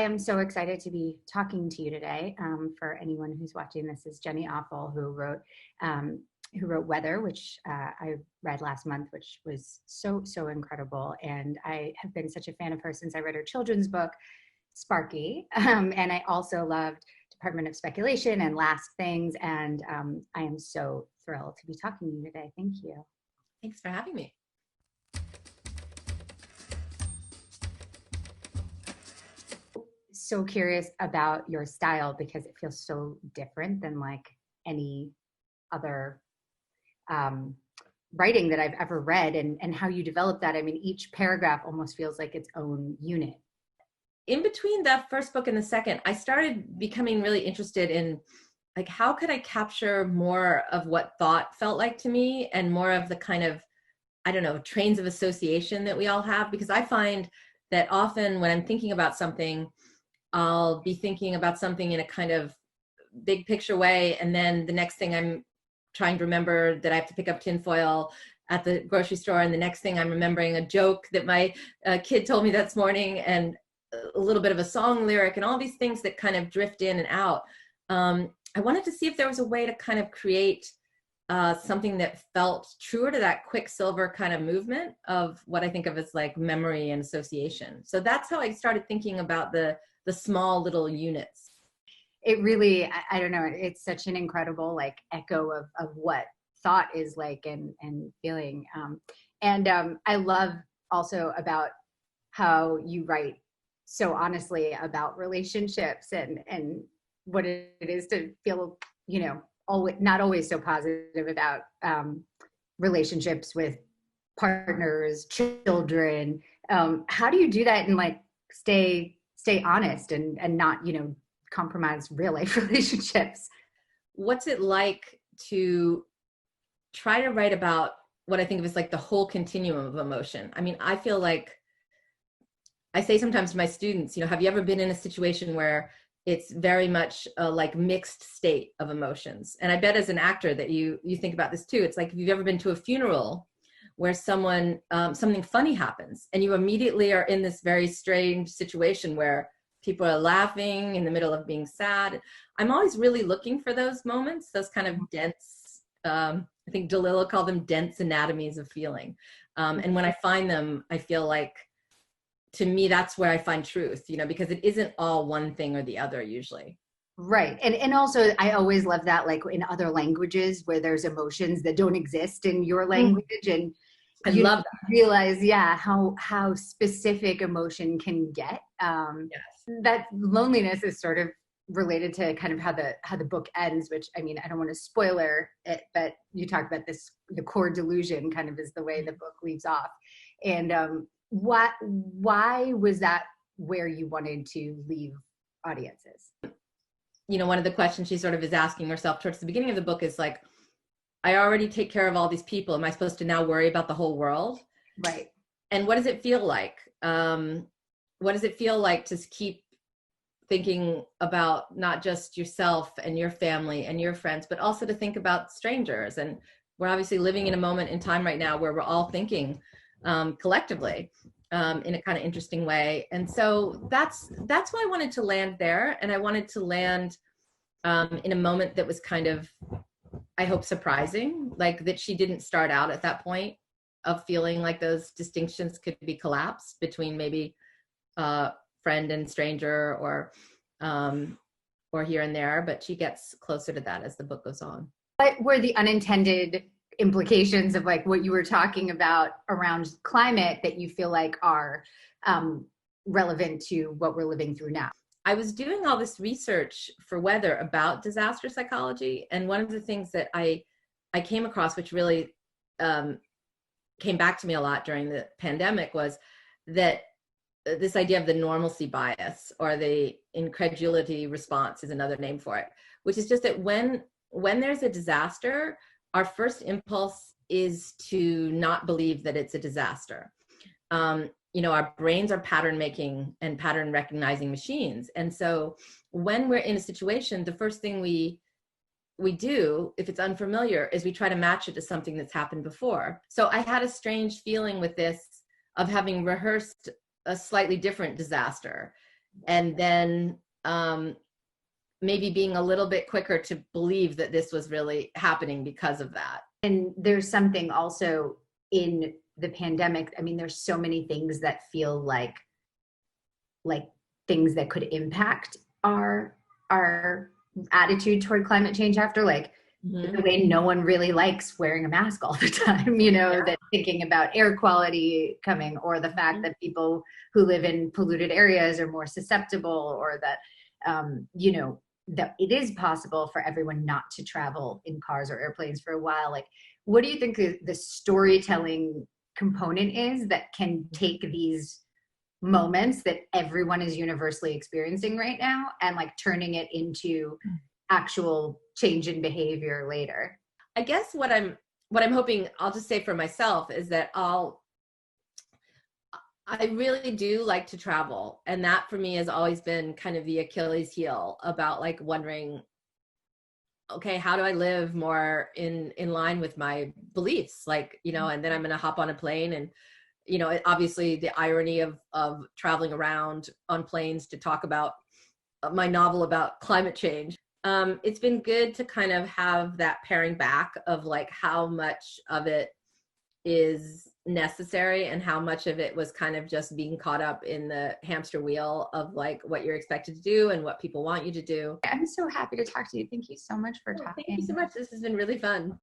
am so excited to be talking to you today. For anyone who's watching, this is Jenny Offill, who wrote Weather, which I read last month, which was so incredible. And I have been such a fan of her since I read her children's book, Sparky. And I also loved Department of Speculation and Last Things. And I am so thrilled to be talking to you today. Thank you. Thanks for having me. So curious about your style because it feels so different than like any other writing that I've ever read, and how you develop that. I mean, each paragraph almost feels like its own unit. In between that first book and the second, I started becoming really interested in like, how could I capture more of what thought felt like to me and more of the kind of, I don't know, trains of association that we all have? Because I find that often when I'm thinking about something, I'll be thinking about something in a kind of big picture way. And then the next thing I'm trying to remember that I have to pick up tinfoil at the grocery store. And the next thing I'm remembering a joke that my kid told me this morning and a little bit of a song lyric and all these things that kind of drift in and out. I wanted to see if there was a way to kind of create something that felt truer to that Quicksilver kind of movement of what I think of as like memory and association. So that's how I started thinking about the small little units. It really, I don't know, it's such an incredible like echo of what thought is like and feeling. I love also about how you write so honestly about relationships and what it is to feel, you know, not always so positive about relationships with partners, children. How do you do that and like stay honest and not, you know, compromise real life relationships? What's it like to try to write about what I think of as like the whole continuum of emotion? I mean, I feel like I say sometimes to my students, you know, have you ever been in a situation where it's very much a like mixed state of emotions? And I bet as an actor that you think about this too. It's like, if you've ever been to a funeral where someone, something funny happens and you immediately are in this very strange situation where people are laughing in the middle of being sad. I'm always really looking for those moments, those kind of dense, I think Dalila called them dense anatomies of feeling. And when I find them, I feel like, to me, that's where I find truth, you know, because it isn't all one thing or the other usually. Right. And also I always love that, like in other languages where there's emotions that don't exist in your language. And I love that. Realize, how specific emotion can get. Yes. That loneliness is sort of related to kind of how the book ends, which, I mean, I don't want to spoiler it, but you talk about this, the core delusion kind of is the way the book leaves off. And why was that where you wanted to leave audiences? You know, one of the questions she sort of is asking herself towards the beginning of the book is like, I already take care of all these people. Am I supposed to now worry about the whole world? Right. And what does it feel like? What does it feel like to keep thinking about not just yourself and your family and your friends, but also to think about strangers? And we're obviously living in a moment in time right now where we're all thinking collectively in a kind of interesting way. And so that's why I wanted to land there. And I wanted to land in a moment that was kind of, I hope, surprising, like that she didn't start out at that point of feeling like those distinctions could be collapsed between maybe friend and stranger or here and there, but she gets closer to that as the book goes on. What were the unintended implications of like what you were talking about around climate that you feel like are relevant to what we're living through now? I was doing all this research for Weather about disaster psychology. And one of the things that I came across, which really came back to me a lot during the pandemic, was that this idea of the normalcy bias, or the incredulity response is another name for it, which is just that when there's a disaster, our first impulse is to not believe that it's a disaster. You know, our brains are pattern making and pattern recognizing machines. And so when we're in a situation, the first thing we do, if it's unfamiliar, is we try to match it to something that's happened before. So I had a strange feeling with this of having rehearsed a slightly different disaster And then maybe being a little bit quicker to believe that this was really happening because of that. And there's something also in the pandemic. I mean, there's so many things that feel like things that could impact our attitude toward climate change after, like the way no one really likes wearing a mask all the time, you know, that thinking about air quality coming, or the fact that people who live in polluted areas are more susceptible, or that, you know, that it is possible for everyone not to travel in cars or airplanes for a while. Like, what do you think the storytelling component is that can take these moments that everyone is universally experiencing right now and like turning it into actual change in behavior later? I guess what I'm hoping, I'll just say for myself, is that I really do like to travel. And that for me has always been kind of the Achilles heel about like wondering, okay, how do I live more in line with my beliefs? Like, you know, and then I'm going to hop on a plane and, you know, obviously the irony of traveling around on planes to talk about my novel about climate change. It's been good to kind of have that paring back of like how much of it is necessary and how much of it was kind of just being caught up in the hamster wheel of like what you're expected to do and what people want you to do. I'm so happy to talk to you. Thank you so much for talking. Thank you so much. This has been really fun.